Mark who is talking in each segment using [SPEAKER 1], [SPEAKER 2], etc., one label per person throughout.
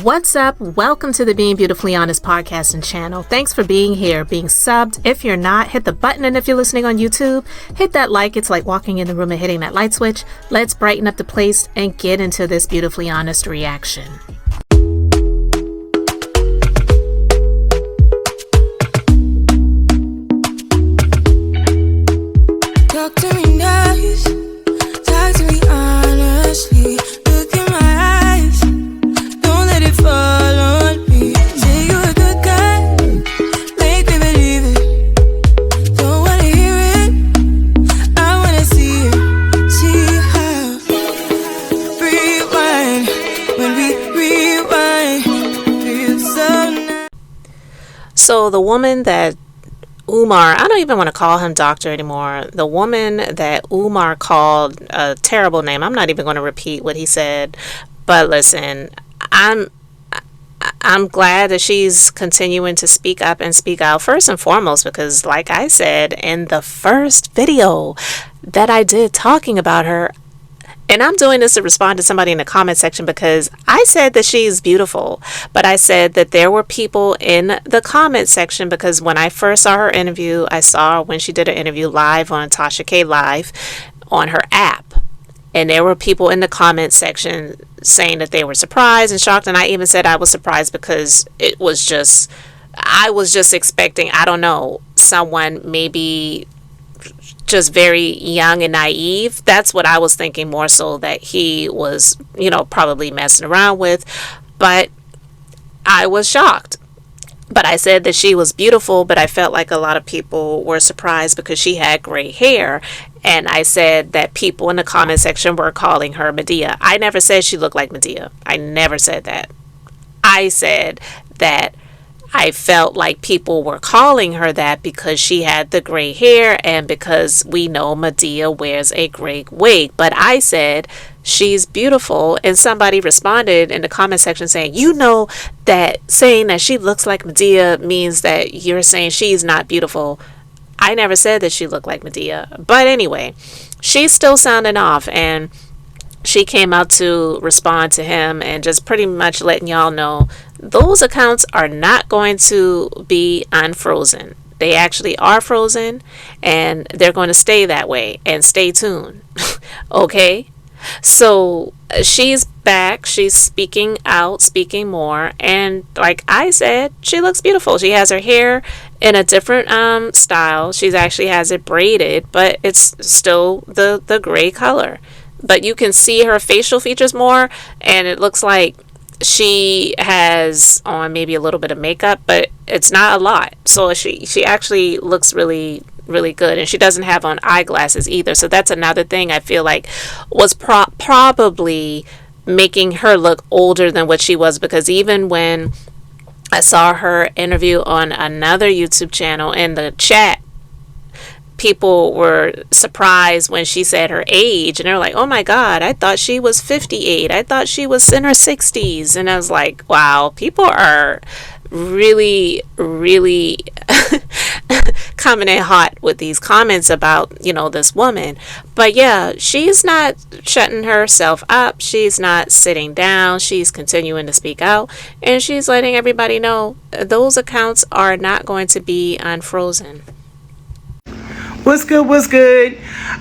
[SPEAKER 1] What's up? Welcome to the Being Beautifully Honest podcast and channel. Thanks for being here, being subbed. If you're not, hit the button, and if you're listening on YouTube, hit that like. It's like walking in the room and hitting that light switch. Let's brighten up the place and get into this beautifully honest reaction.
[SPEAKER 2] Talk to me nice, talk to me honestly. Look in my eyes, don't let it fall on me. Say you're a good guy, make me believe it. Don't wanna hear it, I wanna see it. See how rewind, when we rewind, feels so nice.
[SPEAKER 1] So the woman that Umar, I don't even want to call him doctor anymore. The woman that Umar called a terrible name. I'm not even going to repeat what he said. But listen, I'm glad that she's continuing to speak up and speak out, first and foremost, because like I said in the first video that I did talking about her, and I'm doing this to respond to somebody in the comment section because I said that she's beautiful, but I said that there were people in the comment section because when I first saw her interview, I saw when she did an interview live on Tasha K Live on her app. And there were people in the comment section saying that they were surprised and shocked. And I even said I was surprised because I was just expecting, I don't know, someone maybe just very young and naive. That's what I was thinking, more so that he was, probably messing around with. But I was shocked. But I said that she was beautiful, but I felt like a lot of people were surprised because she had gray hair. And I said that people in the comment section were calling her Medea. I never said she looked like Medea. I never said that. I said that I felt like people were calling her that because she had the gray hair and because we know Medea wears a gray wig. But I said she's beautiful, and somebody responded in the comment section saying, that saying that she looks like Medea means that you're saying she's not beautiful. I never said that she looked like Medea. But anyway, she's still sounding off, and she came out to respond to him and just pretty much letting y'all know those accounts are not going to be unfrozen. They actually are frozen, and they're going to stay that way, and stay tuned. Okay? So she's back. She's speaking out, speaking more, and like I said, she looks beautiful. She has her hair in a different style. She actually has it braided, but it's still the gray color. But you can see her facial features more, and it looks like she has on maybe a little bit of makeup, but it's not a lot. So she actually looks really, really good, and she doesn't have on eyeglasses either. So that's another thing I feel like was probably making her look older than what she was, because even when I saw her interview on another YouTube channel, in the chat, people were surprised when she said her age, and they're like, oh my god, I thought she was 58, I thought she was in her 60s. And I was like, wow, people are really coming in hot with these comments about this woman. But yeah, she's not shutting herself up, she's not sitting down, she's continuing to speak out, and she's letting everybody know those accounts are not going to be unfrozen.
[SPEAKER 3] What's good?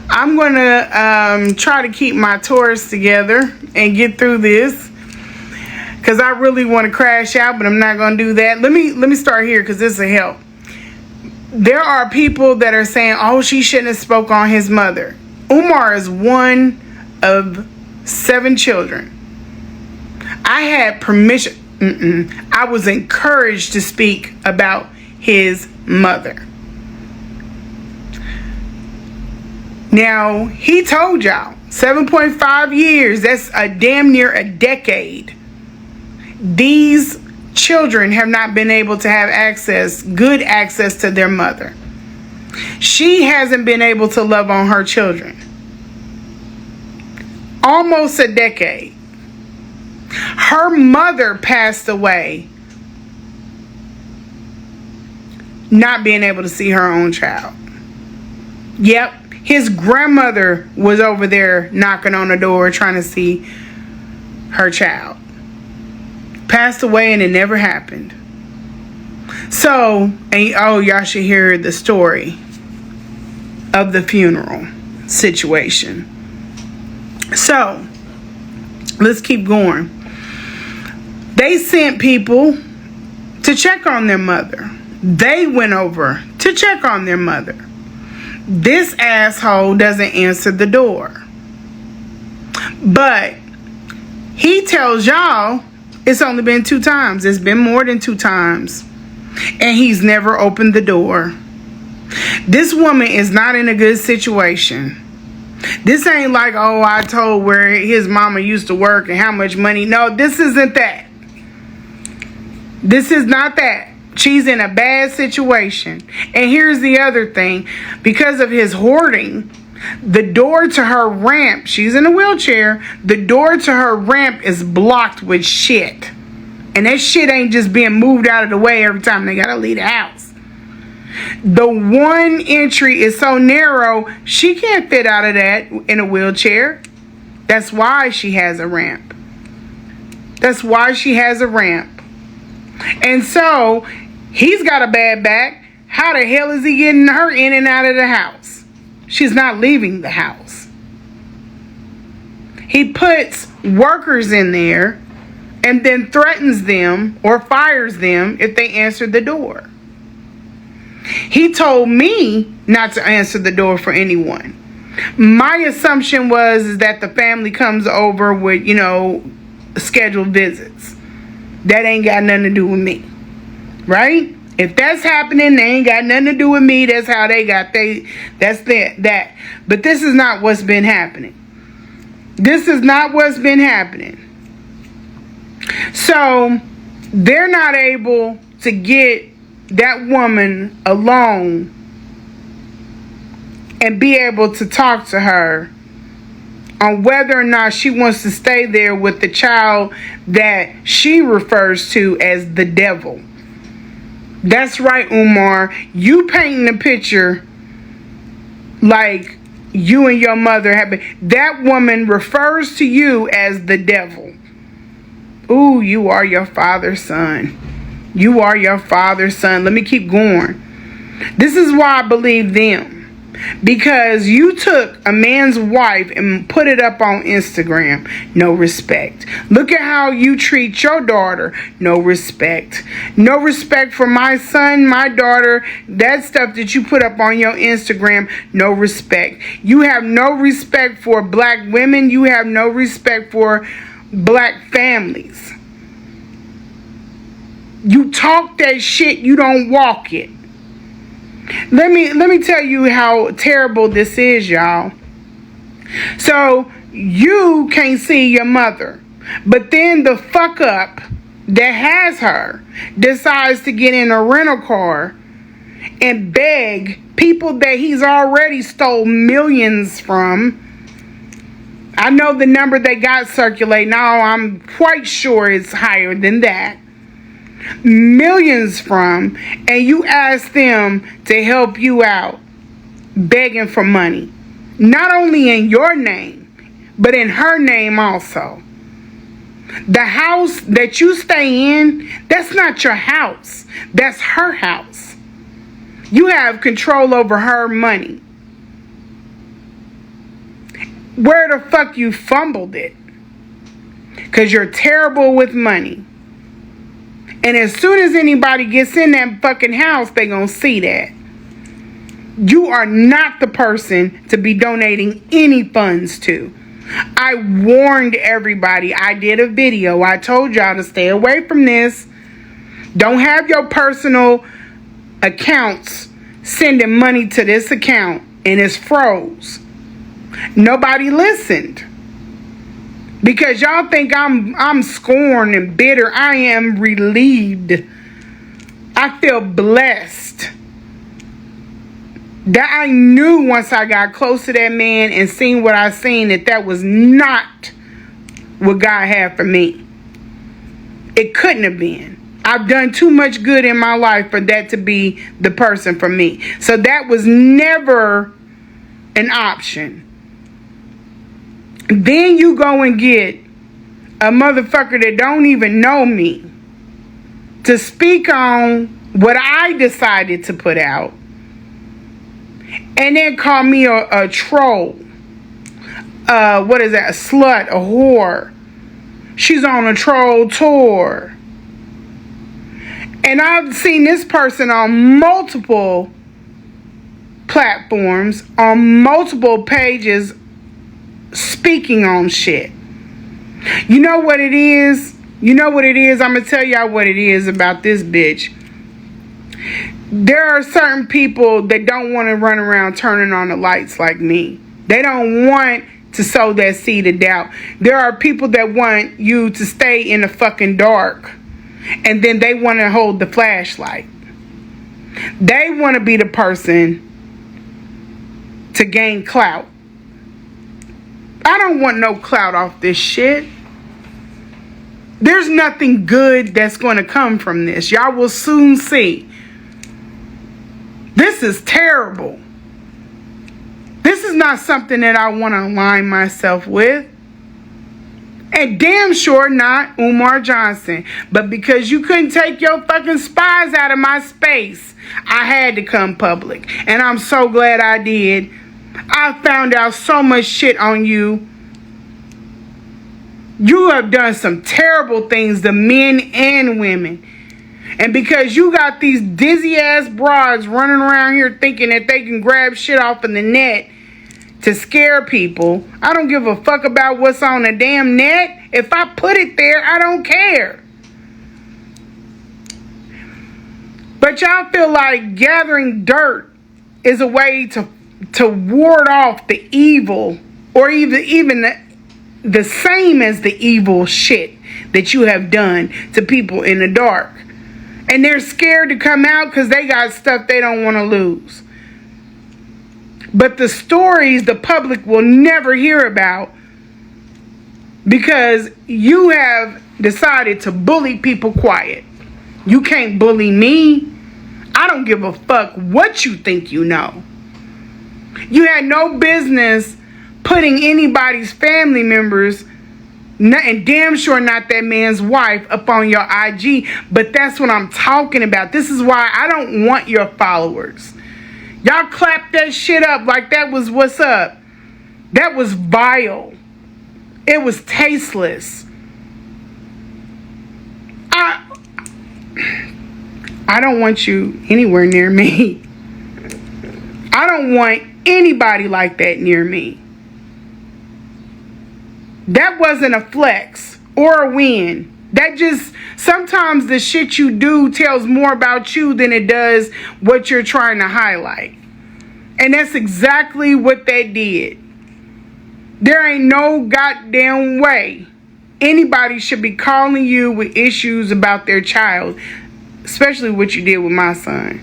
[SPEAKER 3] I'm going to try to keep my Taurus together and get through this, because I really want to crash out, but I'm not going to do that. Let me start here, because this will help. There are people that are saying, oh, she shouldn't have spoke on his mother. Umar is one of 7 children. I had permission. I was encouraged to speak about his mother. Now, he told y'all 7.5 years, that's a damn near a decade. These children have not been able to have good access to their mother. She hasn't been able to love on her children. Almost a decade. Her mother passed away, not being able to see her own child. Yep. His grandmother was over there knocking on the door trying to see her child. Passed away and it never happened. So, y'all should hear the story of the funeral situation. So, let's keep going. They sent people to check on their mother. They went over to check on their mother. This asshole doesn't answer the door. But he tells y'all it's only been 2 times. It's been more than 2 times. And he's never opened the door. This woman is not in a good situation. This ain't like, oh, I told where his mama used to work and how much money. No, this isn't that. This is not that. She's in a bad situation. And here's the other thing. Because of his hoarding, the door to her ramp, she's in a wheelchair, the door to her ramp is blocked with shit. And that shit ain't just being moved out of the way every time they gotta leave the house. The one entry is so narrow, she can't fit out of that in a wheelchair. That's why she has a ramp. That's why she has a ramp. And so, he's got a bad back. How the hell is he getting her in and out of the house? She's not leaving the house. He puts workers in there and then threatens them or fires them if they answer the door. He told me not to answer the door for anyone. My assumption was that the family comes over with, scheduled visits. That ain't got nothing to do with me. Right? If that's happening, they ain't got nothing to do with me. That's how they got that. But this is not what's been happening. This is not what's been happening. So, they're not able to get that woman alone and be able to talk to her on whether or not she wants to stay there with the child that she refers to as the devil. That's right, Umar. You painting a picture like you and your mother have been. That woman refers to you as the devil. Ooh, you are your father's son. You are your father's son. Let me keep going. This is why I believe them. Because you took a man's wife and put it up on Instagram. No respect. Look at how you treat your daughter. No respect. No respect for my son, my daughter. That stuff that you put up on your Instagram. No respect. You have no respect for black women. You have no respect for black families. You talk that shit, you don't walk it. Let me tell you how terrible this is, y'all. So, you can't see your mother. But then the fuck up that has her decides to get in a rental car and beg people that he's already stole millions from. I know the number they got circulating. Now I'm quite sure it's higher than that. Millions from, and you ask them to help you out, begging for money. Not only in your name, but in her name also. The house that you stay in, that's not your house. That's her house. You have control over her money. Where the fuck you fumbled it? Because you're terrible with money. And as soon as anybody gets in that fucking house, they gonna see that. You are not the person to be donating any funds to. I warned everybody. I did a video. I told y'all to stay away from this. Don't have your personal accounts sending money to this account and it's froze. Nobody listened. Because y'all think I'm scorned and bitter. I am relieved. I feel blessed. That I knew once I got close to that man and seen what I seen, that was not what God had for me. It couldn't have been. I've done too much good in my life for that to be the person for me. So that was never an option. Then you go and get a motherfucker that don't even know me to speak on what I decided to put out and then call me a troll. What is that? A slut, a whore. She's on a troll tour. And I've seen this person on multiple platforms, on multiple pages, speaking on shit. You know what it is? You know what it is? I'm going to tell y'all what it is about this bitch. There are certain people that don't want to run around turning on the lights like me. They don't want to sow that seed of doubt. There are people that want you to stay in the fucking dark, and then they want to hold the flashlight. They want to be the person to gain clout. I don't want no clout off this shit. There's nothing good that's going to come from this. Y'all will soon see. This is terrible. This is not something that I want to align myself with. And damn sure not Umar Johnson. But because you couldn't take your fucking spies out of my space, I had to come public. And I'm so glad I did. I found out so much shit on you. You have done some terrible things to men and women. And because you got these dizzy ass broads running around here thinking that they can grab shit off in the net to scare people, I don't give a fuck about what's on the damn net. If I put it there, I don't care. But y'all feel like gathering dirt is a way to ward off the evil, or even the same as the evil shit that you have done to people in the dark. And they're scared to come out because they got stuff they don't want to lose. But the stories the public will never hear about because you have decided to bully people quiet. You can't bully me. I don't give a fuck what you think you know. You had no business putting anybody's family members, and damn sure not that man's wife, up on your IG. But that's what I'm talking about. This is why I don't want your followers. Y'all clap that shit up like that was what's up. That was vile. It was tasteless. I don't want you anywhere near me. I don't want anybody like that near me. That wasn't a flex or a win. That just, sometimes the shit you do tells more about you than it does what you're trying to highlight. And that's exactly what they did. There ain't no goddamn way anybody should be calling you with issues about their child, especially what you did with my son.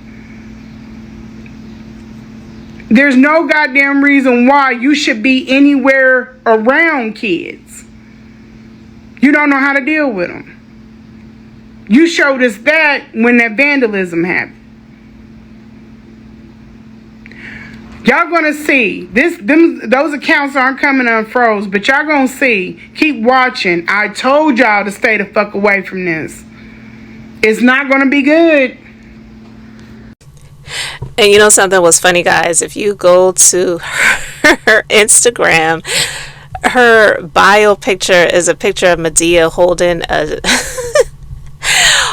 [SPEAKER 3] There's no goddamn reason why you should be anywhere around kids. You don't know how to deal with them. You showed us that when that vandalism happened. Y'all gonna see. Those accounts aren't coming unfroze, but y'all gonna see. Keep watching. I told y'all to stay the fuck away from this. It's not gonna be good.
[SPEAKER 1] And you know something was funny, guys? If you go to her Instagram, her bio picture is a picture of Medea holding a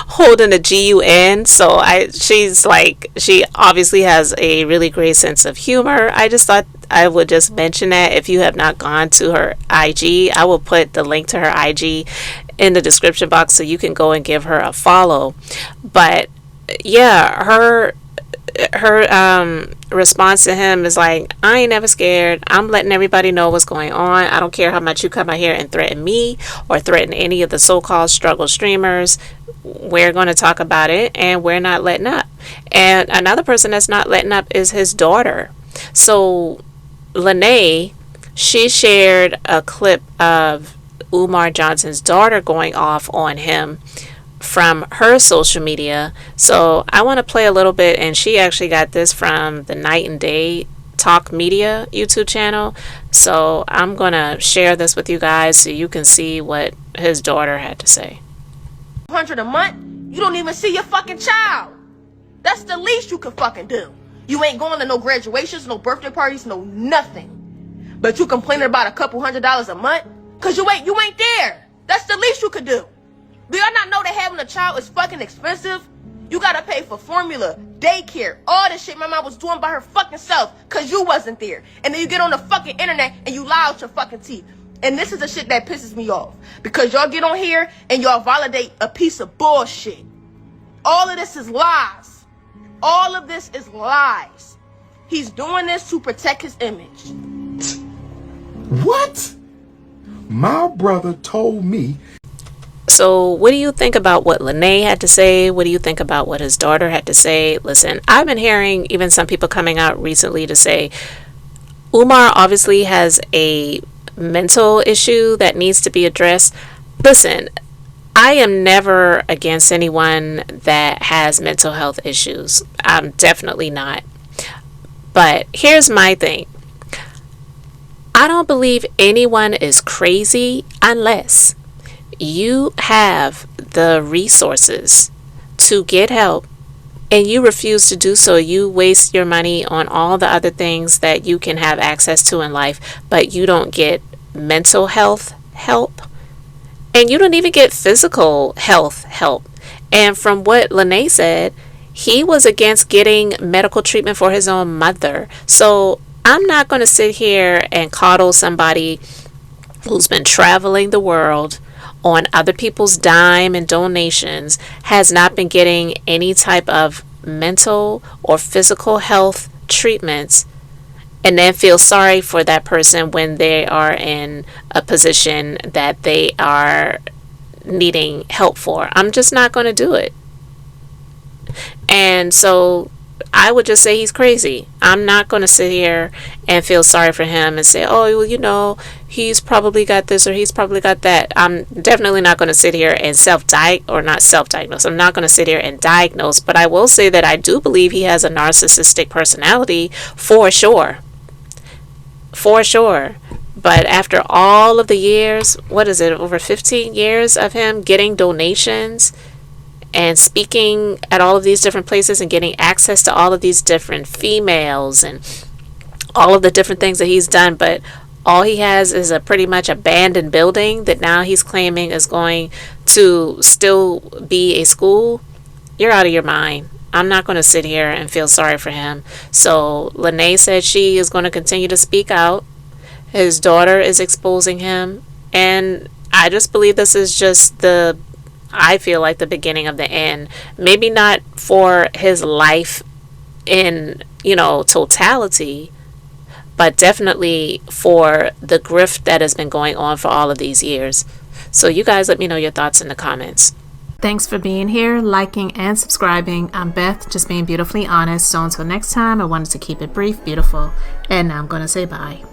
[SPEAKER 1] holding a GUN. So she obviously has a really great sense of humor. I just thought I would just mention that. If you have not gone to her IG, I will put the link to her IG in the description box so you can go and give her a follow. But yeah, her response to him is like, I ain't never scared. I'm letting everybody know what's going on. I don't care how much you come out here and threaten me or threaten any of the so-called struggle streamers. We're going to talk about it, and we're not letting up. And another person that's not letting up is his daughter. So Lene, she shared a clip of Umar Johnson's daughter going off on him from her social media. So I want to play a little bit, and she actually got this from the Night and Day Talk Media YouTube channel. So I'm going to share this with you guys so you can see what his daughter had to say.
[SPEAKER 4] $100 a month, you don't even see your fucking child. That's the least you can fucking do. You ain't going to no graduations, no birthday parties, no nothing. But you complaining about a couple $100 a month? Cause you ain't there. That's the least you could do. Do y'all not know that having a child is fucking expensive? You gotta pay for formula, daycare, all this shit my mom was doing by her fucking self cause you wasn't there. And then you get on the fucking internet and you lie out your fucking teeth. And this is the shit that pisses me off. Because y'all get on here and y'all validate a piece of bullshit. All of this is lies. All of this is lies. He's doing this to protect his image.
[SPEAKER 5] What? My brother told me.
[SPEAKER 1] So what do you think about what Lene had to say? What do you think about what his daughter had to say? Listen, I've been hearing even some people coming out recently to say Umar obviously has a mental issue that needs to be addressed. Listen, I am never against anyone that has mental health issues. I'm definitely not. But here's my thing. I don't believe anyone is crazy unless you have the resources to get help and you refuse to do so. You waste your money on all the other things that you can have access to in life, but you don't get mental health help and you don't even get physical health help. And from what Lene said, he was against getting medical treatment for his own mother. So I'm not going to sit here and coddle somebody who's been traveling the world on other people's dime and donations, has not been getting any type of mental or physical health treatments, and then feel sorry for that person when they are in a position that they are needing help for. I'm just not going to do it. And so I would just say he's crazy. I'm not going to sit here and feel sorry for him and say, oh, well, you know, he's probably got this or he's probably got that. I'm definitely not going to sit here and self-diagnose. I'm not going to sit here and diagnose, but I will say that I do believe he has a narcissistic personality for sure. For sure. But after all of the years, what is it, over 15 years of him getting donations and speaking at all of these different places and getting access to all of these different females and all of the different things that he's done, but all he has is a pretty much abandoned building that now he's claiming is going to still be a school. You're out of your mind. I'm not going to sit here and feel sorry for him. So Lene said she is going to continue to speak out. His daughter is exposing him, and I just believe this is just I feel like the beginning of the end. Maybe not for his life in, totality, but definitely for the grift that has been going on for all of these years. So you guys let me know your thoughts in the comments. Thanks for being here, liking, and subscribing. I'm Beth, just being beautifully honest. So until next time, I wanted to keep it brief, beautiful, and now I'm going to say bye.